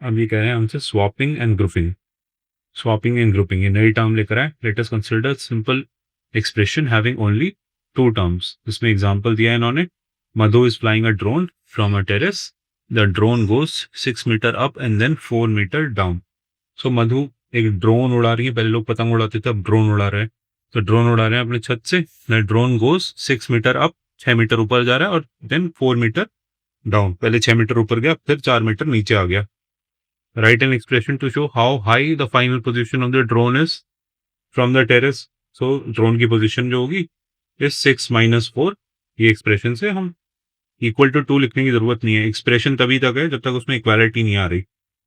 अब ये कह रहे हैं हमसे swapping and grouping. Swapping and grouping ये नई टर्म लेकर आए। Let us consider simple expression having only two terms. इसमें एग्जांपल दिया है इन्होंने, Madhu is flying a drone from a terrace, the drone goes 6 metre up and then 4 metre down. So Madhu एक drone उड़ा रही है, पहले लोग पतंग उड़ाते थे, अब ड्रोन उड़ा रहे हैं। तो ड्रोन उड़ा रहे हैं अपने छत से, the drone goes 6 metre up, 6 metre ऊपर जा रहा है, और देन 4 मीटर डाउन, पहले 6 मीटर ऊपर गया फिर 4 मीटर नीचे आ गया। Right an expression to show how high the final position of the drone is from the terrace. So drone की पोजीशन जो होगी इज 6 माइनस 4। ये एक्सप्रेशन से हम इक्वल टू 2 लिखने की जरूरत नहीं है। एक्सप्रेशन तभी तक है जब तक उसमें इक्वालिटी नहीं आ रही।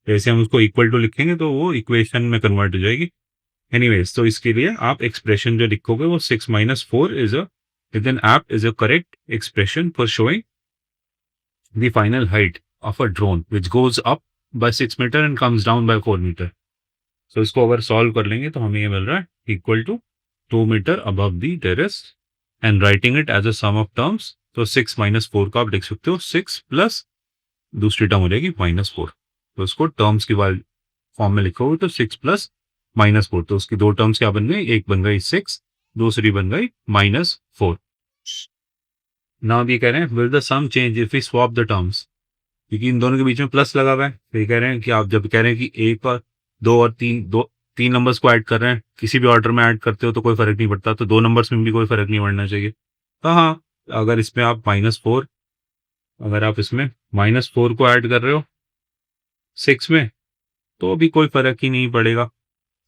जैसे हम उसको इक्वल टू लिखेंगे तो वो इक्वेशन में कन्वर्ट हो जाएगी। एनीवेज, तो इसके लिए आप एक्सप्रेशन जो लिखोगे वो 6 minus 4 is a with an app is a correct expression for showing the final height of a drone which goes up by 6 metre and comes down by 4 metre. So इसको अगर solve कर लेंगे तो हमें ये मिल रहा है equal to 2 metre above the terrace and writing it as a sum of terms. तो 6 माइनस 4 का आप लिख सकते हो 6 प्लस दूसरी टर्म हो जाएगी माइनस 4। तो इसको टर्म्स की फॉर्म में लिखोगे तो 6 प्लस माइनस 4, तो उसकी दो टर्म्स क्या बन गई, एक बन गई 6, दूसरी बन गई माइनस 4। नाउ ये कह रहे हैं will the sum change if we swap the terms, क्योंकि इन दोनों के बीच में प्लस लगा हुआ है। तो ये कह रहे हैं कि आप जब कह रहे हैं कि एक और दो और तीन नंबर्स को ऐड कर रहे हैं, किसी भी ऑर्डर में ऐड करते हो तो कोई फर्क नहीं पड़ता, तो दो नंबर्स में भी कोई फर्क नहीं पड़ना चाहिए। तो हाँ, अगर इसमें आप माइनस फोर को ऐड कर रहे हो 6 में तो भी कोई फर्क ही नहीं पड़ेगा।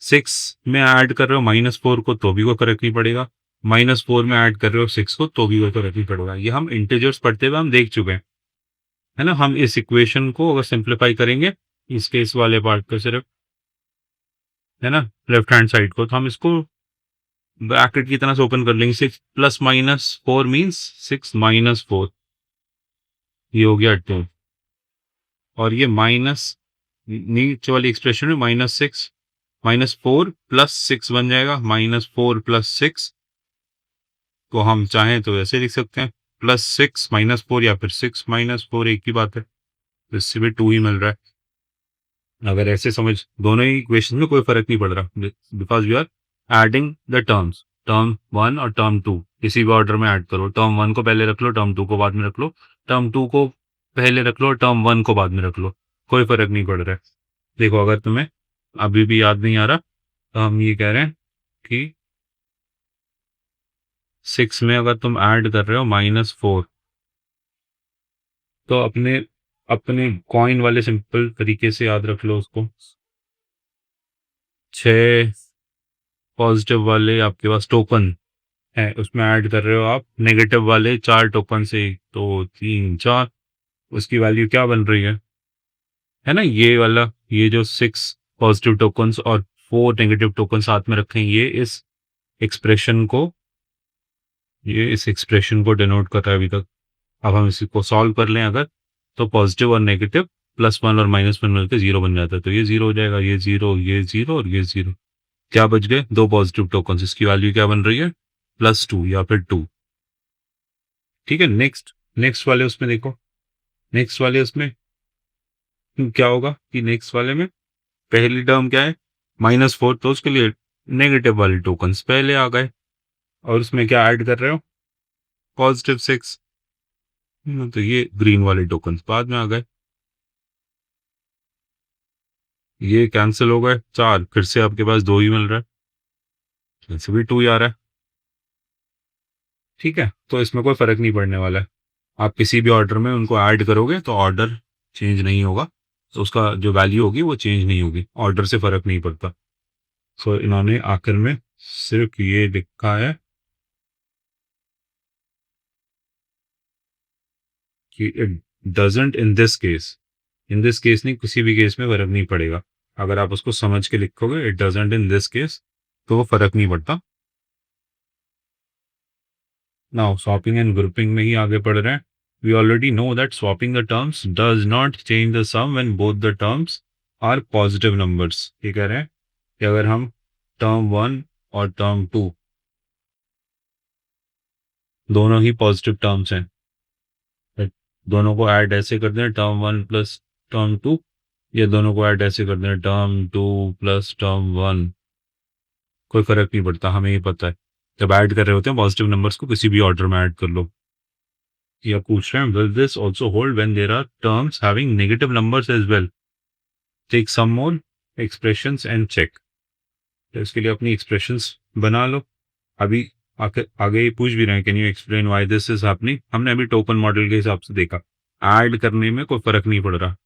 6 में ऐड कर रहे हो माइनस 4 को तो भी कोई फर्क नहीं पड़ेगा। माइनस 4 में ऐड कर रहे हो 6 को तो भी कोई फर्क नहीं पड़ेगा। ये हम इंटीजर्स पढ़ते हुए हम देख चुके हैं, है ना। हम इस इक्वेशन को अगर सिंप्लीफाई करेंगे इस केस वाले पार्ट को सिर्फ, है ना, लेफ्ट हैंड साइड को, तो हम इसको ब्रैकेट की तरह से ओपन कर लेंगे। 6 प्लस माइनस 4 मीन्स 6 माइनस 4, ये हो गया 2। और ये माइनस नीचे वाली एक्सप्रेशन में -4 प्लस 6 बन जाएगा, -4 प्लस 6 को हम चाहें तो ऐसे लिख सकते हैं, +6 -4 या फिर 6 -4 एक ही बात है। तो इससे भी 2 ही मिल रहा है। अगर ऐसे समझ, दोनों ही इक्वेशन में कोई फर्क नहीं पड़ रहा, because we are adding the terms, term 1 और टर्म 2 किसी भी ऑर्डर में ऐड करो। टर्म 1 को पहले रख लो, टर्म 2 को बाद में रख लो, टर्म 2 को पहले रख लो, टर्म 1 को बाद में रख लो, कोई फर्क नहीं पड़ रहा है। देखो, अगर तुम्हें अभी भी याद नहीं आ रहा तो हम ये कह रहे हैं कि 6 में अगर तुम ऐड कर रहे हो -4, तो अपने अपने कॉइन वाले सिंपल तरीके से याद रख लो उसको। 6 पॉजिटिव वाले आपके पास टोकन है, उसमें ऐड कर रहे हो आप नेगेटिव वाले 4 टोकन से, तो 3 4, उसकी वैल्यू क्या बन रही है ना, ये वाला, ये जो 6 पॉजिटिव टोकन्स और 4 नेगेटिव टोकन साथ में रखे हैं, ये इस एक्सप्रेशन को डिनोट कर रहा है अभी तक। अब हम इसी को सॉल्व कर लें अगर, तो पॉजिटिव और नेगेटिव +1 और -1 मिलकर 0 बन जाता है, तो ये 0 हो जाएगा, ये 0, ये 0 और ये 0। क्या बच गए, दो पॉजिटिव टोकन्स, इसकी वैल्यू क्या बन रही है, +2 या फिर 2। ठीक है, नेक्स्ट वाले उसमें देखो, नेक्स्ट वाले उसमें क्या होगा कि नेक्स्ट वाले में पहली टर्म क्या है, -4, तो उसके लिए नेगेटिव वाले टोकन्स पहले आ गए, और उसमें क्या ऐड कर रहे हो, +6, तो ये ग्रीन वाले टोकन्स बाद में आ गए, ये कैंसिल हो गए 4, फिर से आपके पास 2 ही मिल रहा है, इससे भी 2 ही आ रहा है। ठीक है, तो इसमें कोई फर्क नहीं पड़ने वाला है। आप किसी भी ऑर्डर में उनको ऐड करोगे तो ऑर्डर चेंज नहीं होगा, तो उसका जो वैल्यू होगी वो चेंज नहीं होगी, ऑर्डर से फर्क नहीं पड़ता। सो इन्होंने आखिर में सिर्फ ये लिखा है कि it doesn't in this case नहीं, किसी भी केस में फर्क नहीं पड़ेगा। अगर आप उसको समझ के लिखोगे it doesn't in this case, तो वो फर्क नहीं पड़ता। नाउ स्वैपिंग एंड ग्रुपिंग में ही आगे बढ़ रहे हैं। We already know that swapping the terms does not change the sum when both the terms are positive numbers. ये कह रहे हैं कि अगर हम टर्म 1 और टर्म 2 दोनों ही पॉजिटिव टर्म्स हैं, दोनों को ऐड ऐसे कर दें, टर्म 1 प्लस टर्म 2, ये दोनों को ऐड ऐसे करते हैं, टर्म 2 प्लस टर्म 1, कोई फर्क नहीं पड़ता, हमें ये पता है जब ऐड कर रहे होते हैं पॉजिटिव नंबर्स को किसी भी ऑर्डर में ऐड कर लो। या पूछ रहे हैं will this also hold when there are terms having negative numbers as well, take some more expressions and check. तो इसके लिए अपनी एक्सप्रेशंस बना लो। अभी आगे ये पूछ भी रहे हैं can you explain why this is happening. हमने अभी टोकन मॉडल के हिसाब से देखा, ऐड करने में कोई फर्क नहीं पड़ रहा।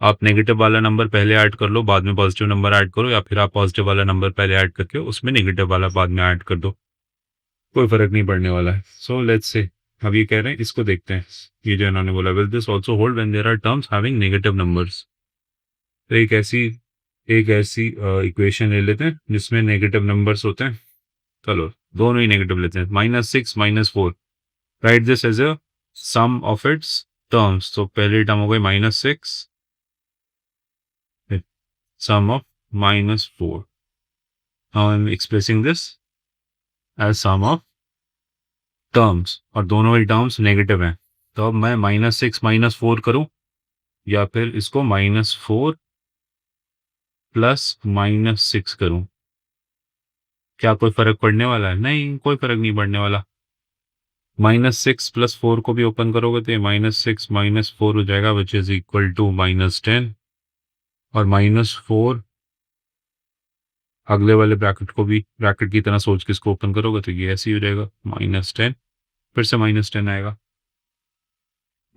आप नेगेटिव वाला नंबर पहले ऐड कर लो, बाद में पॉजिटिव नंबर ऐड करो, या फिर आप पॉजिटिव वाला नंबर पहले ऐड करके उसमें नेगेटिव वाला बाद में ऐड कर दो, कोई फर्क नहीं पड़ने वाला है। सो लेट्स से अब ये कह रहे हैं, इसको देखते हैं। ये जो इन्होंने बोला will this also hold when there are terms having negative numbers. तो एक ऐसी इक्वेशन ले लेते हैं जिसमें नेगेटिव नंबर्स होते हैं। चलो दोनों ही नेगेटिव लेते हैं, -6 -4, write this as a sum of its terms. तो पहली टर्म हो गई -6, sum of -4. Now I'm expressing this as sum of terms, और दोनों ही टर्म्स नेगेटिव हैं। तो अब मैं -6 -4 करूं या फिर इसको -4 प्लस -6 करूं, क्या कोई फर्क पड़ने वाला है? नहीं, कोई फर्क नहीं पड़ने वाला। -6 + 4 को भी ओपन करोगे तो ये -6 -4 हो जाएगा, विच इज इक्वल टू -10, और -4 अगले वाले ब्रैकेट को भी ब्रैकेट की तरह सोच के इसको ओपन करोगे तो ये ऐसे ही हो जाएगा, -10, फिर से -10 आएगा।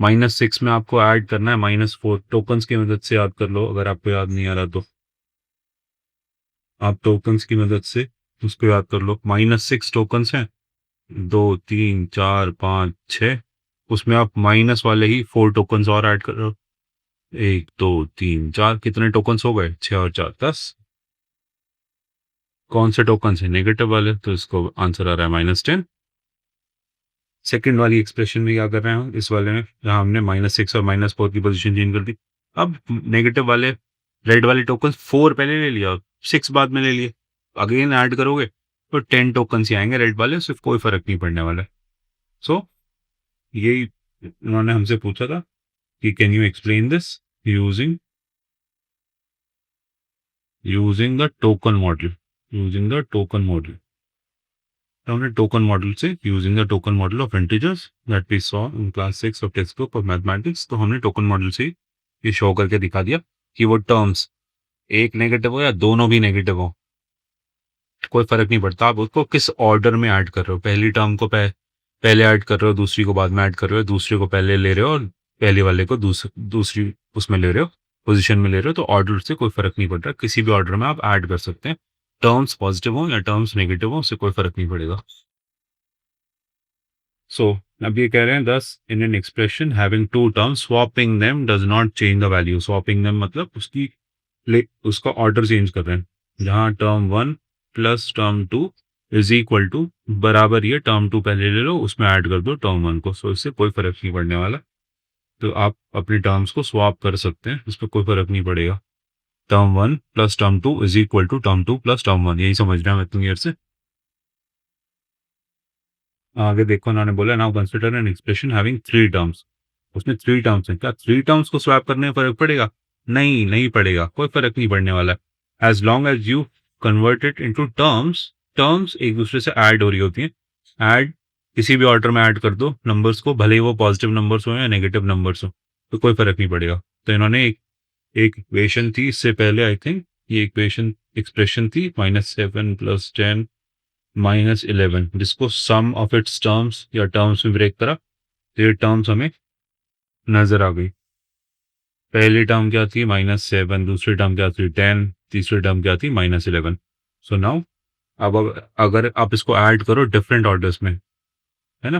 -6 में आपको ऐड करना है -4, टोकन्स की मदद से याद कर लो अगर आपको याद नहीं आ रहा तो। आप टोकन्स की मदद से उसको याद कर लो। -6 टोकन्स हैं, 2 3 4 5 6, उसमें आप माइनस वाले ही 4 टोकन्स और ऐड कर रहे हो। 1 2 3 4, कितने टोकन्स हो गए? 6 और 4 10। कौन से टोकन्स है? नेगेटिव वाले, तो इसको आंसर आ रहा है -10। सेकंड वाली एक्सप्रेशन में क्या कर रहे हैं, इस वाले में जहां हमने -6 और -4 की पोजीशन चेंज कर दी। अब नेगेटिव वाले रेड वाले टोकन 4 पहले ले लिया, 6 बाद में ले लिए, अगेन ऐड करोगे तो 10 टोकन ही आएंगे रेड वाले, सिर्फ कोई फर्क नहीं पड़ने वाला। सो यही उन्होंने हमसे पूछा था कि can you explain this using the token model, तो हमने टोकन मॉडल से using the token model of integers that we saw in class 6 of textbook of mathematics, तो हमने टोकन मॉडल से ये शो करके दिखा दिया कि वो टर्म्स एक नेगेटिव हो या दोनों भी नेगेटिव हो, कोई फर्क नहीं पड़ता आप उसको किस ऑर्डर में ऐड कर रहे हो। पहली टर्म को पहले ऐड कर रहे हो, दूसरी को बाद में ऐड कर रहे हो, दूसरे को पहले ले रहे हो और पहले वाले को दूसरी उसमें ले रहे हो, पोजीशन में ले रहे हो, तो ऑर्डर से कोई फर्क नहीं पड़ रहा, किसी भी ऑर्डर में आप ऐड कर सकते हैं। टर्म्स पॉजिटिव हो या टर्म्स नेगेटिव हो, उससे कोई फर्क नहीं पड़ेगा। सो अब ये कह रहे हैं this in an expression having two terms swapping them does not change the value. Swapping them मतलब उसका ऑर्डर चेंज कर रहे हैं, जहां term 1 plus term 2 is equal to बराबर, ये टर्म 2 पहले ले लो उसमें ऐड कर दो टर्म 1 को, सो इससे कोई फर्क नहीं पड़ने वाला। तो आप अपने टर्म्स को स्वैप कर सकते हैं, इस पर कोई फर्क नहीं पड़ेगा। Term 1 plus term 2 is equal to term 2 plus term 1, यही समझ रहे हैं मैथ्स ईयर से। आगे देखो उन्होंने बोला now consider N expression having 3 terms. उसमें 3 टर्म्स हैं, क्या 3 टर्म्स को स्वैप करने में फर्क पड़ेगा? नहीं, नहीं पड़ेगा, कोई फर्क नहीं पड़ने वाला। As long as you convert it into terms, terms एक दूसरे से ऐड हो रही होती हैं, ऐड किसी भी ऑर्डर में ऐड कर दो नंबर्स को, भले ही वो पॉजिटिव नंबर्स हो या नेगेटिव नंबर्स हो, तो कोई फर्क नहीं पड़ेगा। तो इन्होंने एक इक्वेशन थी इससे पहले, आई थिंक ये इक्वेशन एक्सप्रेशन थी -7 + 10 -11, जिसको सम ऑफ इट्स टर्म्स या टर्म्स में ब्रेक करा तो ये टर्म्स हमें नजर आ गई। पहली टर्म क्या थी? -7, दूसरी टर्म क्या थी? 10, तीसरी टर्म क्या थी? -11। सो नाउ अब अगर आप इसको ऐड करो डिफरेंट ऑर्डर्स में, है ना,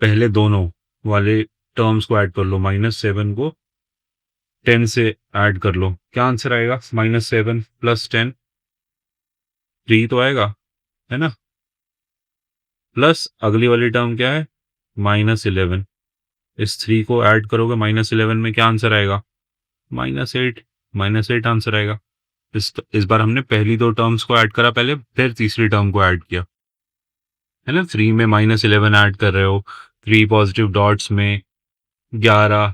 पहले दोनों वाले टर्म्स को ऐड कर लो, -7 को 10 से ऐड कर लो, क्या आंसर आएगा? -7 + 10 3 तो आएगा, है ना, प्लस अगली वाली टर्म क्या है? -11, इस 3 को ऐड करोगे -11 में, क्या आंसर आएगा? -8, -8 आंसर आएगा। इस बार हमने पहली 2 टर्म्स को ऐड करा पहले, फिर तीसरी टर्म को ऐड किया, है ना। 3 में -11 ऐड कर रहे हो, 3 पॉजिटिव डॉट्स में 11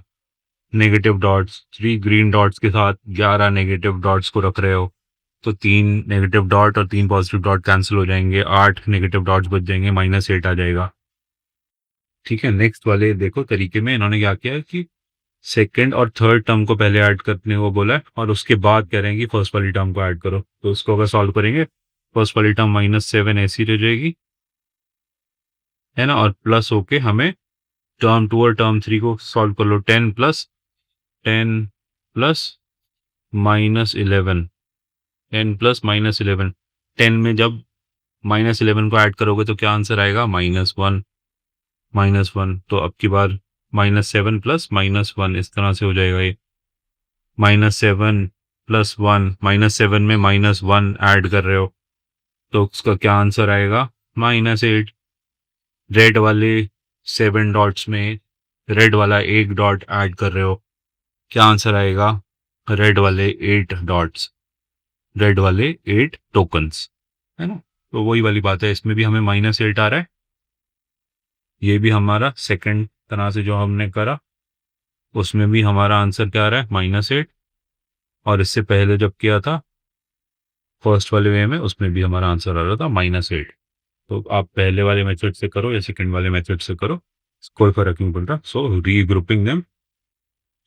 नेगेटिव डॉट्स, 3 ग्रीन डॉट्स के साथ 11 नेगेटिव डॉट्स को रख रहे हो, तो 3 नेगेटिव डॉट और 3 पॉजिटिव डॉट कैंसिल हो जाएंगे, 8 नेगेटिव डॉट्स बच जाएंगे, -8 आ जाएगा। ठीक है, नेक्स्ट वाले देखो तरीके में इन्होंने क्या किया है कि सेकंड और थर्ड टर्म को पहले ऐड करने को बोला है और उसके बाद कह रहे हैं कि फर्स्ट वाली टर्म को ऐड करो। तो उसको अगर सॉल्व करेंगे, फर्स्ट वाली टर्म -7 ऐसी रह जाएगी, है ना, और प्लस होके हमें टर्म 2 और टर्म 3 को सॉल्व कर लो। 10 प्लस -11, 10 प्लस -11, 10 में जब -11 को ऐड करोगे तो क्या आंसर आएगा? -1। तो अब की बार -7 प्लस -1 इस तरह से हो जाएगा ये। -7 प्लस 1, -7 में -1 ऐड कर रहे हो तो उसका क्या आंसर आएगा? -8। रेड वाले 7 डॉट्स में रेड वाला 1 डॉट ऐड कर रहे हो, क्या आंसर आएगा? रेड वाले 8 डॉट्स, रेड वाले 8 टोकन्स, है ना। तो वही वाली बात है, इसमें भी हमें -8 आ रहा है, ये भी हमारा सेकंड तरह से जो हमने करा उसमें भी हमारा आंसर क्या आ रहा है? -8। और इससे पहले जब किया था फर्स्ट वाले वे में, उसमें भी हमारा आंसर आ रहा था -8। तो आप पहले वाले मेथड से करो या सेकंड वाले मेथड से करो, कोई फर्क नहीं पड़ता। So regrouping them,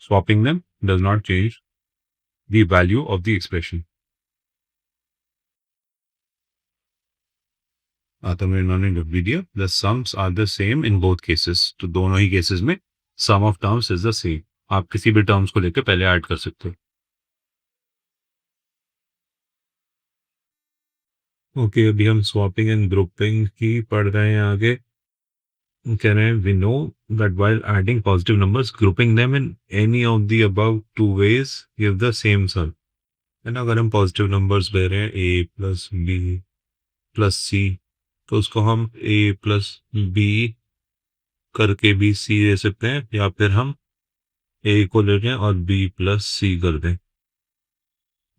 swapping them does not change the value of the expression. तो मेरे इन्होंने जब भी दिया the sums are the same in both cases, तो दोनों ही केसेस में sum of terms is the same। आप किसी भी टर्म्स को लेकर पहले ऐड कर सकते हो। ओके, अभी हम स्वैपिंग एंड ग्रुपिंग की पढ़ रहे हैं आगे। कह रहे हैं we know that while adding positive numbers, grouping them in any of the above two ways give the same sum, है ना। अगर हम पॉजिटिव नंबर्स ले रहे हैं a plus b plus c, तो उसको हम a प्लस b करके भी c ले सकते हैं, या फिर हम a को ले लें और b प्लस c कर दें।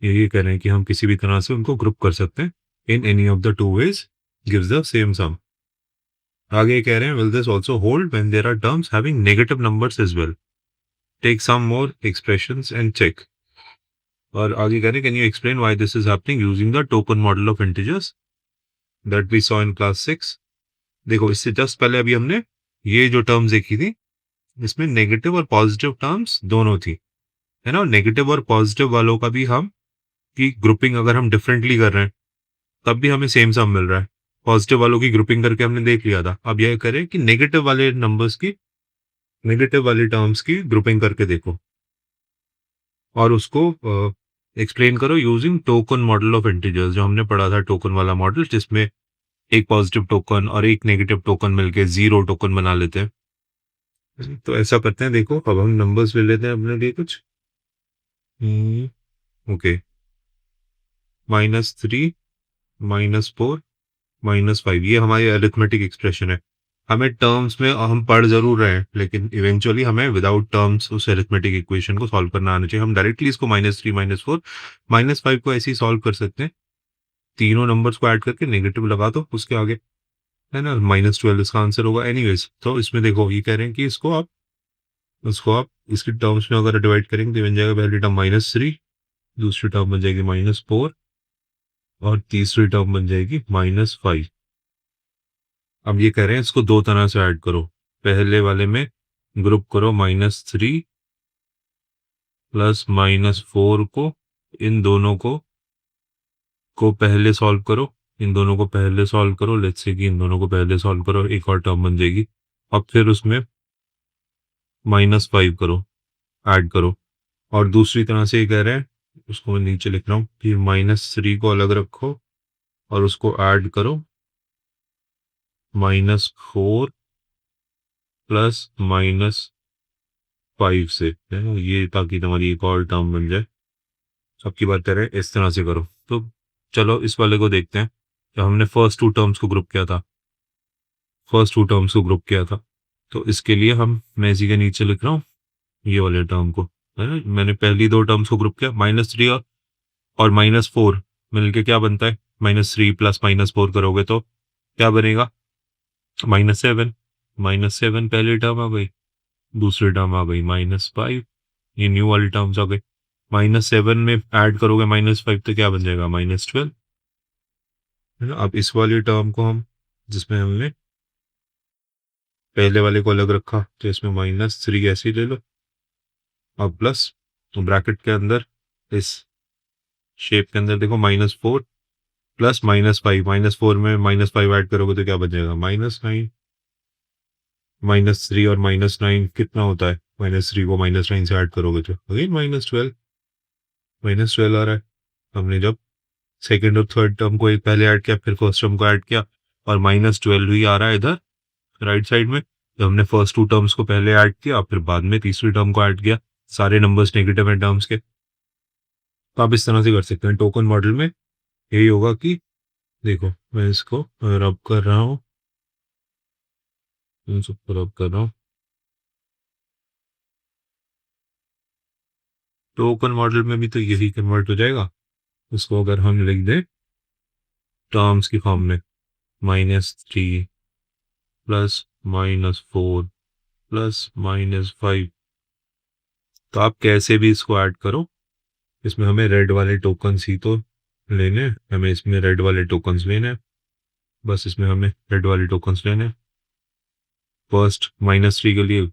ये कह रहे हैं कि हम किसी भी तरह से उनको ग्रुप कर सकते हैं। In any of the two ways gives the same sum. आगे कह रहे हैं will this also hold when there are terms having negative numbers as well, take some more expressions and check. और आगे कह रहे हैं can you explain why this is happening using the token model of integers that we saw in class 6। देखो, इससे just पहले अभी हमने ये जो टर्म्स देखी थी, इसमें नेगेटिव और पॉजिटिव टर्म्स दोनों थी, है ना। नेगेटिव और पॉजिटिव वालों का भी हम की ग्रुपिंग अगर हम डिफरेंटली कर रहे हैं तब भी हमें सेम सम मिल रहा है। पॉजिटिव वालों की ग्रुपिंग करके हमने देख लिया था, अब यह करें कि नेगेटिव वाले नंबर्स की, नेगेटिव वाले टर्म्स की ग्रुपिंग करके देखो और उसको एक्सप्लेन करो using token model of integers, जो हमने पढ़ा था टोकन वाला मॉडल, जिसमें एक पॉजिटिव टोकन और एक नेगेटिव टोकन मिलके 0 टोकन बना लेते हैं। तो ऐसा करते हैं, देखो अब हम नंबर्स ले लेते हैं अपने लिए कुछ। ओके, -3, -4, -5, ये हमारी अरिथमेटिक एक्सप्रेशन है। हमें टर्म्स में हम पढ़ जरूर रहे हैं, लेकिन इवेंचुअली हमें विदाउट टर्म्स उस अरिथमेटिक इक्वेशन को सॉल्व करना आना चाहिए। हम डायरेक्टली इसको -3, -4, -5 को ऐसे ही सॉल्व कर सकते हैं। तीनों नंबर्स को ऐड करके नेगेटिव लगा दो उसके आगे, है ना। -12 इसका आंसर होगा एनीवेज। तो इसमें देखो ये कह रहे हैं कि इसको आप इसकी टर्म्स में अगर डिवाइड करेंगे तो बन जाएगा पहली टर्म -3, दूसरी टर्म बन जाएगी -4 और तीसरी टर्म बन जाएगी -5। अब ये कह रहे हैं इसको दो तरह से ऐड करो। पहले वाले में ग्रुप करो -3 प्लस -4 को, इन दोनों को पहले सॉल्व करो, इन दोनों को पहले सॉल्व करो। लेट्स से कि इन दोनों को पहले सॉल्व करो, एक और टर्म बन जाएगी। अब फिर उसमें -5 करो, ऐड करो। और दूसरी तरह से ये कह रहे हैं, उसको मैं नीचे लिख रहा हूँ कि -3 को अलग रखो और उसको ऐड करो -4 प्लस -5 से, है ना, ये ताकि तुम्हारी एक और टर्म बन जाए। सबकी बात करें इस तरह से करो। तो चलो इस वाले को देखते हैं। जब हमने फर्स्ट टू टर्म्स को ग्रुप किया था, तो इसके लिए मैं इसी के नीचे लिख रहा हूँ ये वाले टर्म को, है ना। मैंने पहली दो टर्म्स को ग्रुप किया, -3 और -4 मिलके क्या बनता है? -3 प्लस -4 करोगे तो क्या बनेगा? -7। -7 पहली टर्म आ गई, दूसरी टर्म आ गई -5, ये न्यू वाली टर्म्स आ गई। -7 में ऐड करोगे -5 तो क्या बन जाएगा, -12, है ना। अब इस वाली टर्म को हम, जिसमें हमने पहले वाले को अलग रखा, तो इसमें -3 ऐसे ही ले लो, अब प्लस, तो ब्रैकेट के अंदर इस शेप के अंदर देखो -4 प्लस -5, -4 में -5 ऐड करोगे तो क्या बन जाएगा, -9, -3 और -9 कितना होता है, -3 को -9 से ऐड करोगे तो अगेन -12, -12 आ रहा है। हमने जब सेकेंड और थर्ड टर्म को एक पहले ऐड किया, फिर फर्स्ट टर्म को ऐड किया, और -12 ही आ रहा है इधर राइट साइड में। तो हमने फर्स्ट टू टर्म्स को पहले ऐड किया, फिर बाद में तीसरी टर्म को ऐड किया। सारे नंबर्स नेगेटिव हैं टर्म्स के, तो आप इस तरह से कर सकते हैं। टोकन मॉडल में यही होगा कि देखो, मैं इसको रब कर रहा हूँ, रब कर रहा हूँ। टोकन मॉडल में भी तो यही कन्वर्ट हो जाएगा। इसको अगर हम लिख दें टर्म्स की फॉर्म में, -3 प्लस -4 प्लस -5, तो आप कैसे भी इसको ऐड करो, इसमें हमें रेड वाले टोकन्स ही तो लेने हैं, हमें इसमें रेड वाले टोकन्स लेने हैं, बस इसमें हमें रेड वाले टोकन्स लेने हैं। फर्स्ट -3 के लिए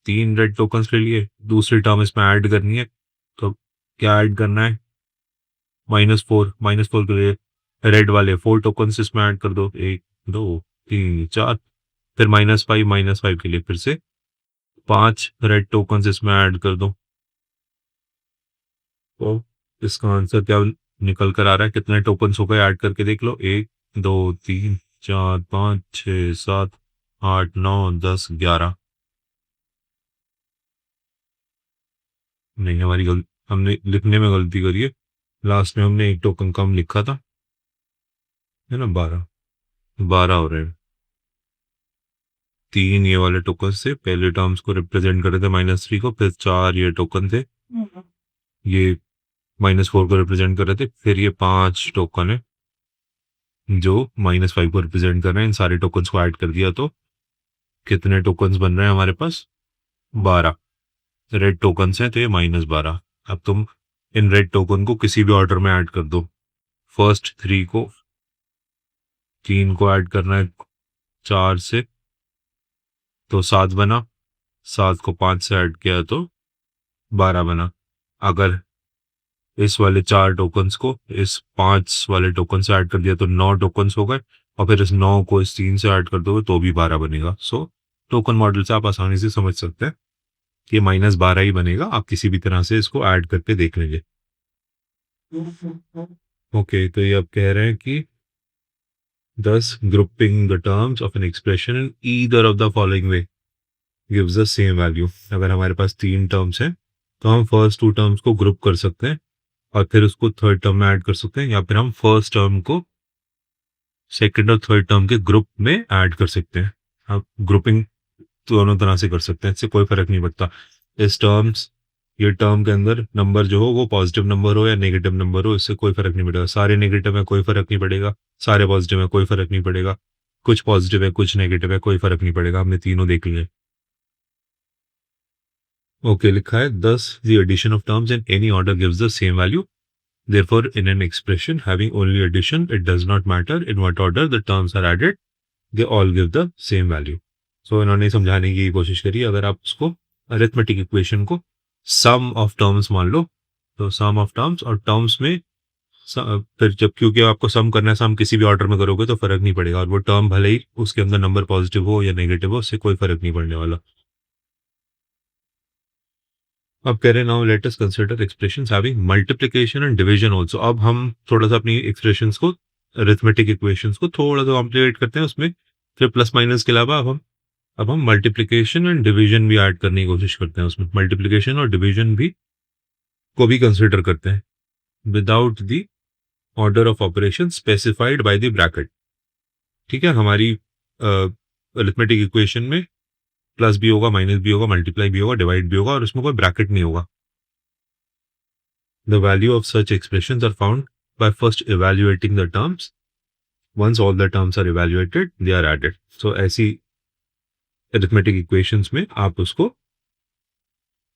3 रेड टोकन्स ले लिए, दूसरी टर्म इसमें ऐड करनी है, तो क्या ऐड करना है, -4 के लिए रेड वाले 4 टोकन्स इसमें ऐड कर दो, 1 2 3 4, फिर -5 के लिए फिर से 5 रेड टोकन्स इसमें ऐड कर दो। तो इसका आंसर क्या निकल कर आ रहा है, कितने टोकन्स हो गए ऐड करके देख लो, 1 2 3 4 5 6 7 8 9 10 11। नहीं, हमारी गलती, हमने लिखने में गलती करी है, लास्ट में हमने एक टोकन कम लिखा था, है ना। 12 हो रहे हैं। 3 ये वाले टोकन से पहले टर्म्स को रिप्रेजेंट कर रहे थे -3 को, फिर 4 ये टोकन थे, ये -4 को रिप्रेजेंट कर रहे थे, फिर ये 5 टोकन है जो -5 को रिप्रेजेंट कर रहे हैं। इन सारे टोकन्स को ऐड कर दिया तो कितने टोकन्स बन रहे हैं हमारे पास, 12 रेड टोकन्स हैं, तो ये -12। अब तुम इन रेड टोकन को किसी भी ऑर्डर में ऐड कर दो, फर्स्ट 3 को 3 को ऐड करना है 4 से तो 7 बना, 7 को 5 से ऐड किया तो 12 बना। अगर इस वाले 4 टोकन्स को इस 5 वाले टोकन से ऐड कर दिया तो 9 टोकन्स हो गए, और फिर इस 9 को इस 3 से ऐड कर दोगे तो भी 12 बनेगा। सो टोकन मॉडल से आप आसानी से समझ सकते हैं कि -12 ही बनेगा, आप किसी भी तरह से इसको ऐड करके देख लीजिए। ओके, तो ये अब कह रहे हैं कि thus grouping the terms of an expression in either of the following way gives the same value। अगर हमारे पास 3 टर्म्स हैं तो हम फर्स्ट 2 टर्म्स को ग्रुप कर सकते हैं और फिर उसको थर्ड टर्म में ऐड कर सकते हैं, या फिर हम फर्स्ट टर्म को सेकंड और थर्ड टर्म के ग्रुप में ऐड कर सकते हैं। आप ग्रुपिंग दोनों तरह से कर सकते हैं, इससे कोई फर्क नहीं पड़ता। इस टर्म्स, ये टर्म के अंदर नंबर जो हो वो पॉजिटिव नंबर हो या नेगेटिव नंबर हो, इससे कोई फर्क नहीं पड़ेगा। सारे नेगेटिव है कोई फर्क नहीं पड़ेगा, सारे पॉजिटिव है कोई फर्क नहीं पड़ेगा, कुछ पॉजिटिव है कुछ नेगेटिव है कोई फर्क नहीं पड़ेगा। हमने तीनों देख लिए। ओके, लिखा है thus the addition of terms in any order gives the same value, therefore in an expression having only addition it does not matter in what order the terms are added, they all give the same value। सो इन्होंने समझाने की कोशिश करी, अगर आप उसको arithmetic equation को सम of terms मान लो, तो सम ऑफ टर्म्स और टर्म्स में फिर जब, क्योंकि आपको सम करना है, सम किसी भी ऑर्डर में करोगे तो फर्क नहीं पड़ेगा, और वो टर्म भले ही उसके अंदर नंबर पॉजिटिव हो या नेगेटिव हो, उससे कोई फर्क नहीं पड़ने वाला। अब कह रहे हैं now let us consider expressions having multiplication and division also. अब हम थोड़ा सा अपनी एक्सप्रेशंस को, अरिथमेटिक इक्वेशंस को थोड़ा सा कॉम्प्लिकेट करते हैं, उसमें फिर प्लस माइनस के अलावा अब हम मल्टीप्लिकेशन एंड डिवीजन भी ऐड करने की कोशिश करते हैं, उसमें मल्टीप्लिकेशन और डिवीजन भी को भी कंसीडर करते हैं without the order of operation specified by the bracket. ठीक है, हमारी अरिथमेटिक इक्वेशन में प्लस भी होगा, माइनस भी होगा, मल्टीप्लाई भी होगा, डिवाइड भी होगा, और इसमें कोई ब्रैकेट नहीं होगा। The value of such expressions are found by first evaluating the terms, once all the terms are evaluated they are added. So ऐसी अरिथमेटिक इक्वेशंस में आप उसको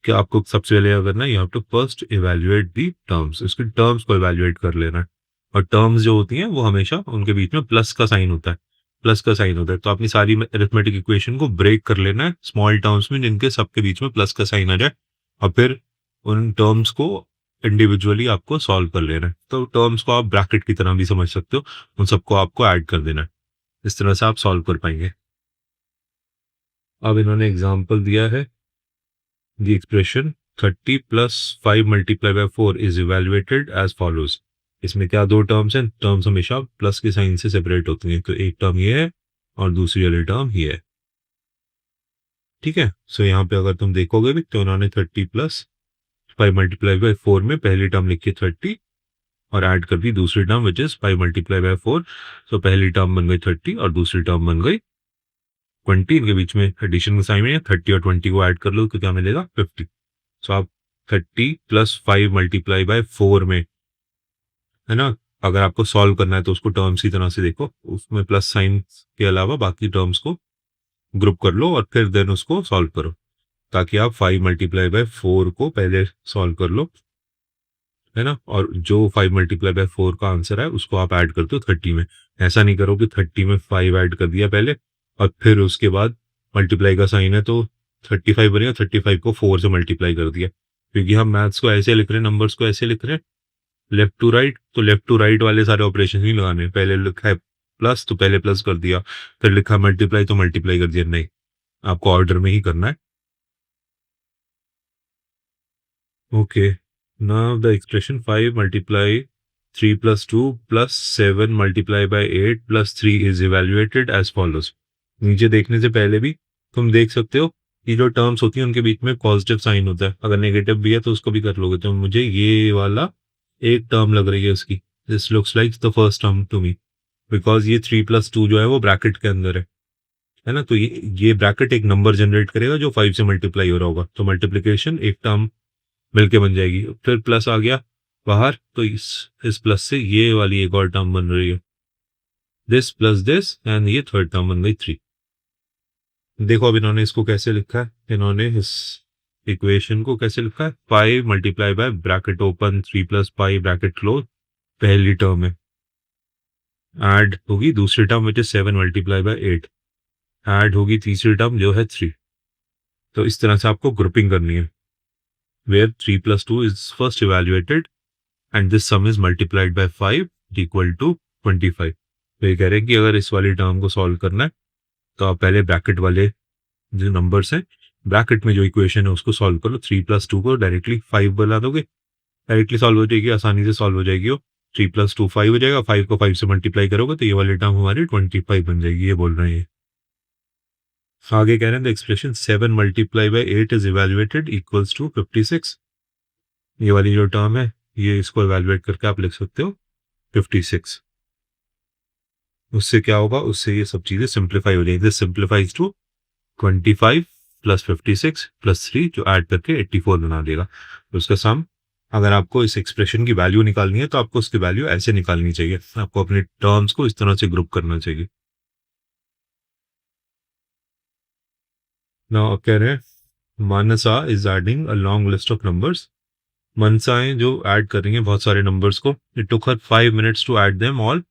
कि आपको सबसे पहले क्या करना है, you have to first evaluate the terms, इसकी टर्म्स को इवैल्यूएट कर लेना है। और टर्म्स जो होती हैं वो हमेशा उनके बीच में प्लस का साइन होता है, प्लस का साइन होता है। तो अपनी सारी अरिथमेटिक इक्वेशन को ब्रेक कर लेना है स्मॉल टर्म्स में जिनके सबके बीच में प्लस का साइन आ जाए, और फिर उन टर्म्स को इंडिविजुअली आपको सॉल्व कर लेना है। तो टर्म्स को आप ब्रैकेट की तरह भी समझ सकते हो, उन सबको आपको ऐड कर देना है। इस तरह से आप सॉल्व कर पाएंगे। अब इन्होंने एग्जाम्पल दिया है, the expression 30 plus 5 multiply by 4 is evaluated as follows. इसमें क्या दो टर्म्स हैं, टर्म्स हमेशा प्लस के साइन से सेपरेट होती हैं, तो एक टर्म ये है और दूसरी वाली टर्म ये है। ठीक है, सो यहाँ पे अगर तुम देखोगे भी तो उन्होंने 30 प्लस 5 मल्टीप्लाई बाय 4 में पहली टर्म लिखी 30 और ऐड कर दी दूसरी term which is 5 multiply by 4। सो पहली टर्म बन गई 30 और दूसरी टर्म बन गई 20। इनके बीच में एडिशन का साइन है, 30 और 20 को ऐड कर लो तो क्या मिलेगा 50। सो आप 30 प्लस 5 मल्टीप्लाई बाय 4 में, है ना, अगर आपको सॉल्व करना है तो उसको टर्म्स की तरह से देखो, उसमें प्लस साइन के अलावा बाकी टर्म्स को ग्रुप कर लो और फिर देन उसको सॉल्व करो, ताकि आप 5 मल्टीप्लाई बाय 4 को पहले सॉल्व कर लो, है ना, और जो 5 मल्टीप्लाई बाय 4 का आंसर है उसको आप ऐड करते हो 30 में। ऐसा नहीं करो कि 30 में 5 ऐड कर दिया पहले और फिर उसके बाद मल्टीप्लाई का साइन है तो 35 बनेगा, 35 को 4 से मल्टीप्लाई कर दिया, क्योंकि हम मैथ्स को ऐसे लिख रहे हैं, नंबर्स को ऐसे लिख रहे हैं लेफ्ट टू राइट, तो लेफ्ट टू राइट वाले सारे ऑपरेशन नहीं लगाने। पहले लिखा है प्लस तो पहले प्लस कर दिया, फिर लिखा मल्टीप्लाई तो मल्टीप्लाई कर दिया, नहीं, आपको ऑर्डर में ही करना है। Okay, now the expression 5 multiply 3 plus 2 plus 7 multiply by 8 plus 3 is evaluated as follows. नीचे देखने से पहले भी तुम देख सकते हो कि जो टर्म्स होती हैं उनके बीच में पॉजिटिव साइन होता है, अगर नेगेटिव भी है तो उसको भी कर लोगे। तो मुझे ये वाला एक टर्म लग रही है उसकी, this looks like the first term to me, because ये 3 प्लस 2 जो है वो ब्रैकेट के अंदर है ना, तो ये ब्रैकेट एक नंबर जनरेट करेगा जो 5 से मल्टीप्लाई हो रहा होगा, तो मल्टीप्लीकेशन एक टर्म मिलके बन जाएगी। फिर प्लस आ गया बाहर तो इस प्लस से ये वाली एक और टर्म बन रही है, दिस प्लस दिस, एंड ये थर्ड टर्म बन गई 3। देखो अब इन्होंने इसको कैसे लिखा है, इन्होंने इस इक्वेशन को कैसे लिखा है, 5 multiply bye bracket open 3 plus 5 bracket close, पहली टर्म है, ऐड होगी दूसरी term which is 7 multiply by 8, add होगी तीसरी टर्म जो है 3। तो इस तरह से आपको ग्रुपिंग करनी है, where 3 plus 2 is first evaluated and this sum is multiplied by 5 equal to 25। तो ये कह रहे हैं कि अगर इस वाली टर्म को सॉल्व करना है तो आप पहले ब्रैकेट वाले जो नंबर्स हैं, ब्रैकेट में जो इक्वेशन है उसको सॉल्व करो। 3 प्लस 2 को डायरेक्टली 5 बना दोगे, डायरेक्टली सॉल्व हो जाएगी, आसानी से सॉल्व हो जाएगी वो। 3 प्लस 2 5 हो जाएगा, 5 को 5 से मल्टीप्लाई करोगे तो ये वाली टर्म हमारी 25 बन जाएगी, ये बोल रहे हैं। आगे कह रहे हैं the expression 7 multiply by 8 is evaluated equals to 56। ये वाली जो टर्म है ये इसको इवेल्युएट करके आप लिख सकते हो 56। उससे क्या होगा, उससे ये सब चीजें सिंप्लीफाई हो जाएगी, this simplifies to 25 plus 56 plus 3 जो ऐड करके 84 बना देगा। तो उसका सम, अगर आपको इस एक्सप्रेशन की वैल्यू निकालनी है तो आपको उसकी वैल्यू ऐसे निकालनी चाहिए, आपको अपने टर्म्स को इस तरह से ग्रुप करना चाहिए। नाउ कह रहे हैं Manasa is adding a long list of numbers. मनसाएं जो ऐड कर रही हैं बहुत सारे नंबर्स को, it took her 5 minutes to add them all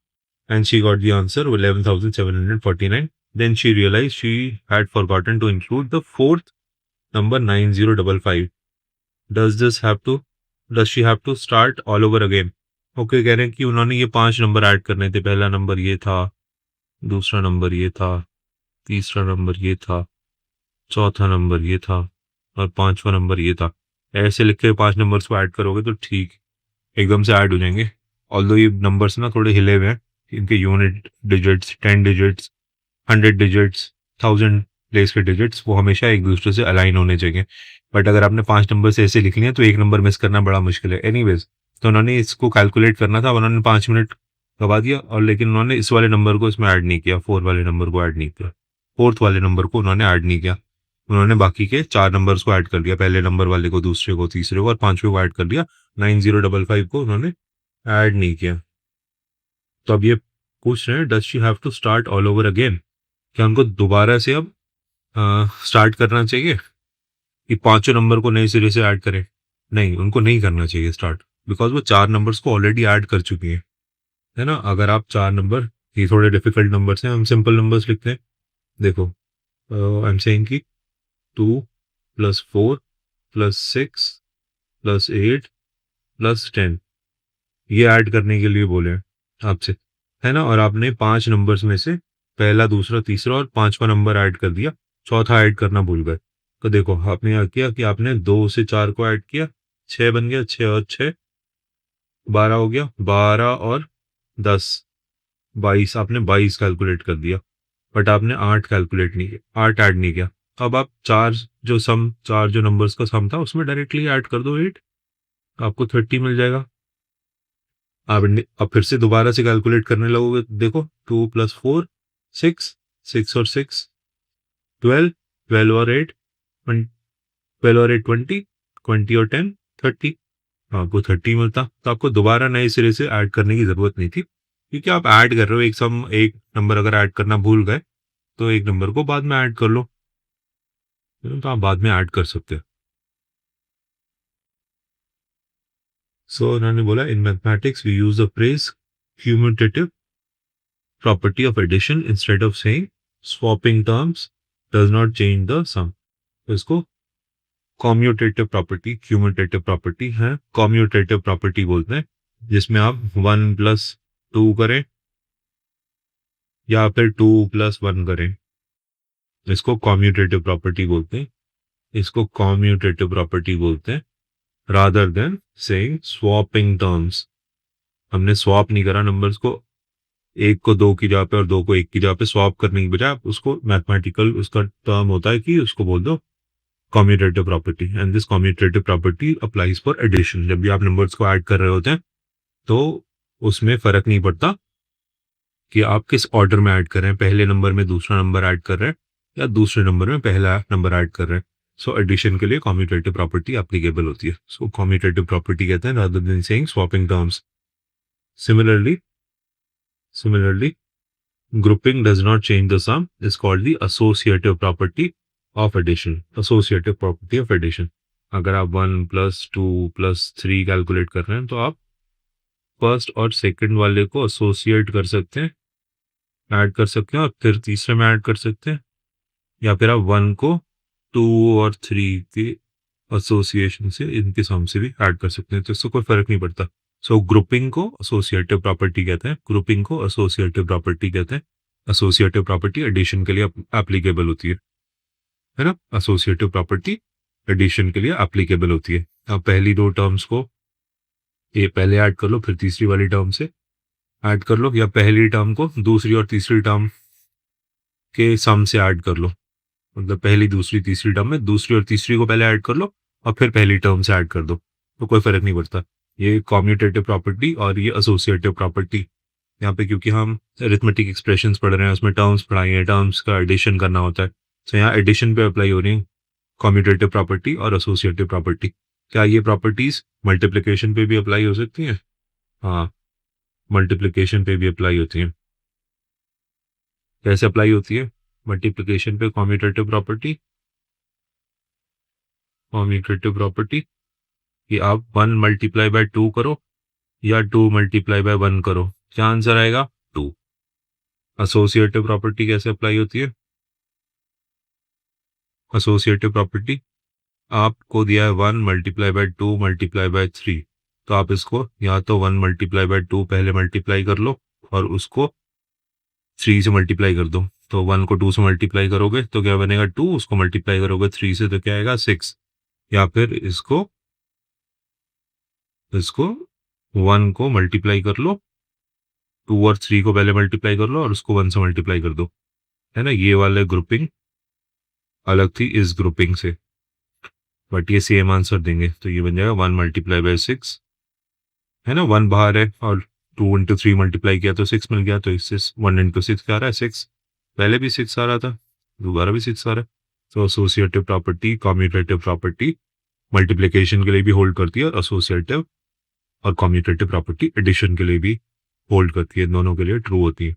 and she got the answer 11,749. Then she realized she had forgotten to include the fourth number 9055. Does she have to start all over again? Okay, कह रहे हैं कि उन्होंने ये 5 number add करने थे, पहला number ये था, दूसरा नंबर ये था, तीसरा नंबर ये था, चौथा नंबर ये था और पांचवा नंबर ये था। ऐसे लिख के 5 नंबर्स को ऐड करोगे तो ठीक एकदम से ऐड हो जाएंगे। ऑल्दो ये नंबर्स ना थोड़े हिले हुए हैं, इनके unit digits, 10 digits, 100 digits, 1000 place के डिजिट्स वो हमेशा एक दूसरे से अलाइन होने चाहिए। बट अगर आपने 5 नंबर से ऐसे लिख लिए तो एक नंबर मिस करना बड़ा मुश्किल है। एनीवेज, तो उन्होंने इसको कैलकुलेट करना था, उन्होंने 5 मिनट गवा दिया, और लेकिन उन्होंने इस वाले नंबर को इसमें ऐड नहीं किया, 4 वाले नंबर को ऐड नहीं किया, 4th वाले नंबर को उन्होंने ऐड नहीं किया। उन्होंने बाकी के 4 नंबर्स को ऐड कर दिया, पहले नंबर वाले को, दूसरे को, तीसरे को और पांचवे को ऐड कर दिया। 9055 को उन्होंने ऐड नहीं किया। तो अब ये पूछ रहे हैं does she have to start all over again, क्या उनको दोबारा से अब स्टार्ट करना चाहिए? कि पांचों नंबर को नए सिरे से ऐड करें, नहीं, उनको नहीं करना चाहिए स्टार्ट, बिकॉज वो चार नंबर्स को ऑलरेडी ऐड कर चुकी है ना। अगर आप चार नंबर, ये थोड़े डिफिकल्ट नंबर्स हैं, हम सिंपल नंबर्स लिखते हैं। देखो, आई एम सेइंग कि 2+4+6+8+10 ये ऐड करने के लिए बोले हैं आपसे, है ना। और आपने पांच नंबर्स में से पहला, दूसरा, तीसरा और पांचवा नंबर ऐड कर दिया, चौथा ऐड करना भूल गए। तो देखो आपने क्या किया कि आपने 2 से 4 को ऐड किया, 6 बन गया, 6 और 6 12 हो गया, 12 और 10 22, आपने 22 कैलकुलेट कर दिया। बट आपने 8 कैलकुलेट नहीं किया, 8 ऐड नहीं किया। अब आप चार जो नंबर्स का सम था उसमें डायरेक्टली ऐड कर दो 8, आपको 30 मिल जाएगा। अब फिर से दोबारा से कैलकुलेट करने लगोगे, देखो 2+4 6, 6 और 6 12, 12 और 8 12 और 8 20, 20 और 10 30, आपको 30 मिलता। तो आपको दोबारा नए सिरे से ऐड करने की जरूरत नहीं थी, क्योंकि आप ऐड कर रहे हो एक नंबर अगर ऐड करना भूल गए तो एक नंबर को बाद में ऐड कर लो, तो आप बाद में ऐड कर सकते हो। सो उन्होंने बोला, in mathematics we use the phrase cumulative property of addition instead of saying swapping terms does not change the sum। तो इसको कॉम्यूटेटिव प्रॉपर्टी, क्यूमुलेटिव प्रॉपर्टी है, कॉम्यूटेटिव प्रॉपर्टी बोलते हैं, जिसमें आप 1+2 करें या फिर 2+1 करें, इसको कॉम्यूटेटिव प्रॉपर्टी बोलते हैं, इसको कॉम्यूटेटिव प्रॉपर्टी बोलते हैं, rather than saying swapping terms. हमने स्वैप नहीं करा नंबर्स को, एक को दो की जगह पे और दो को एक की जगह पे स्वैप करने की बजाय आप उसको मैथमेटिकल, उसका टर्म होता है कि उसको बोल दो commutative property, and this commutative property applies for addition. जब भी आप नंबर्स को ऐड कर रहे होते हैं तो उसमें फर्क नहीं पड़ता कि आप किस ऑर्डर में ऐड कर रहे हैं, पहले नंबर में दूसरा नंबर ऐड कर रहे हैं या दूसरे नंबर में पहला नंबर ऐड कर रहे हैं। सो एडिशन के लिए कॉम्यूटेटिव प्रॉपर्टी एप्लीकेबल होती है। सो कॉम्यूटेटिव प्रॉपर्टी कहते हैं rather than saying swapping terms. Similarly, grouping does not change the sum is called the associative property of addition। Associative property of addition, अगर आप 1+2+3 कैलकुलेट कर रहे हैं तो आप फर्स्ट और सेकंड वाले को एसोसिएट कर सकते हैं, ऐड कर सकते हैं, और फिर तीसरे में ऐड कर सकते हैं, या फिर आप 1 को 2 और 3 के एसोसिएशन से, इनके सम से भी ऐड कर सकते हैं, तो इससे कोई फर्क नहीं पड़ता। सो ग्रुपिंग को एसोसिएटिव प्रॉपर्टी कहते हैं, ग्रुपिंग को एसोसिएटिव प्रॉपर्टी कहते हैं। एसोसिएटिव प्रॉपर्टी एडिशन के लिए एप्लीकेबल होती है ना। एसोसिएटिव प्रॉपर्टी एडिशन के लिए एप्लीकेबल होती है। अब पहली दो टर्म्स को ये पहले ऐड कर लो, फिर तीसरी वाली टर्म से ऐड कर लो, या पहली टर्म को दूसरी और तीसरी टर्म के सम से ऐड कर लो, मतलब पहली, दूसरी, तीसरी टर्म में दूसरी और तीसरी को पहले ऐड कर लो और फिर पहली टर्म से ऐड कर दो, तो कोई फर्क नहीं पड़ता। ये कॉम्यूटेटिव प्रॉपर्टी और ये एसोसिएटिव प्रॉपर्टी, यहाँ पे क्योंकि हम अरिथमेटिक एक्सप्रेशंस पढ़ रहे हैं, उसमें टर्म्स पढ़ाई हैं, टर्म्स का एडिशन करना होता है, तो यहाँ एडिशन पे अप्लाई हो रही है कॉम्यूटेटिव प्रॉपर्टी और एसोसिएटिव प्रॉपर्टी। क्या ये प्रॉपर्टीज मल्टीप्लिकेशन पे भी अप्लाई हो सकती हैं? हाँ, मल्टीप्लिकेशन पे भी अप्लाई होती हैं। कैसे अप्लाई होती है मल्टीप्लिकेशन पे कॉम्यूटेटिव प्रॉपर्टी? कॉम्यूटेटिव प्रॉपर्टी कि आप 1 मल्टीप्लाई बाय 2 करो या 2 मल्टीप्लाई बाय 1 करो, क्या आंसर आएगा? 2। एसोसिएटिव प्रॉपर्टी कैसे अप्लाई होती है? एसोसिएटिव प्रॉपर्टी, आपको दिया है 1 मल्टीप्लाई बाय 2 मल्टीप्लाई बाय 3, तो आप इसको या तो 1 मल्टीप्लाई बाय 2 पहले मल्टीप्लाई कर लो और उसको 3 से मल्टीप्लाई कर दो, तो 1 को 2 से मल्टीप्लाई करोगे तो क्या बनेगा? 2, उसको मल्टीप्लाई करोगे 3 से तो क्या आएगा? 6। या फिर इसको 1 को मल्टीप्लाई कर लो, 2 और 3 को पहले मल्टीप्लाई कर लो और उसको 1 से मल्टीप्लाई कर दो, है ना। ये वाले ग्रुपिंग अलग थी इस ग्रुपिंग से, बट ये सेम आंसर देंगे, तो ये बन जाएगा 1 मल्टीप्लाई बाय 6, है ना। 1 बाहर है और 2 इंटू 3 मल्टीप्लाई किया तो 6 मिल गया, तो इससे 1 इंटू 6 क्या आ रहा है? 6। पहले भी 6 आ रहा था, दोबारा भी 6 आ रहा है। तो associative property, commutative property multiplication के लिए भी होल्ड करती है, और एसोसिएटिव और कॉम्यूटेटिव प्रॉपर्टी एडिशन के लिए भी होल्ड करती है, दोनों के लिए ट्रू होती है।